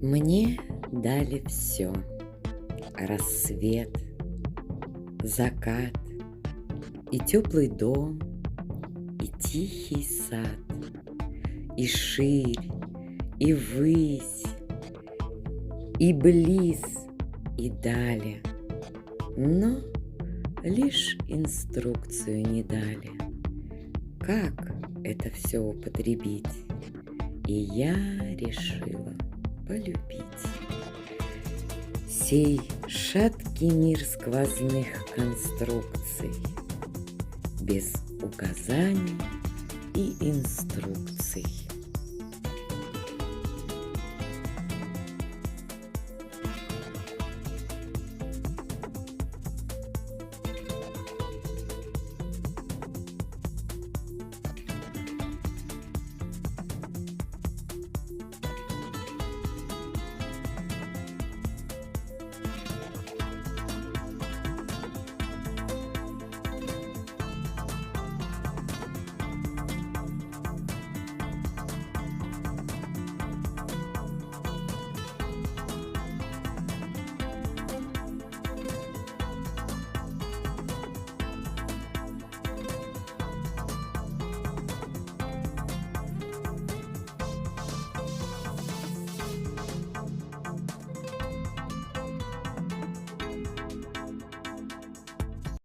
Мне дали все: рассвет, закат, и теплый дом, и тихий сад, и ширь, и высь, и близ, и дали, но лишь инструкцию не дали, как это все употребить, и я решила полюбить. Сей шаткий мир сквозных конструкций, без указаний и инструкций.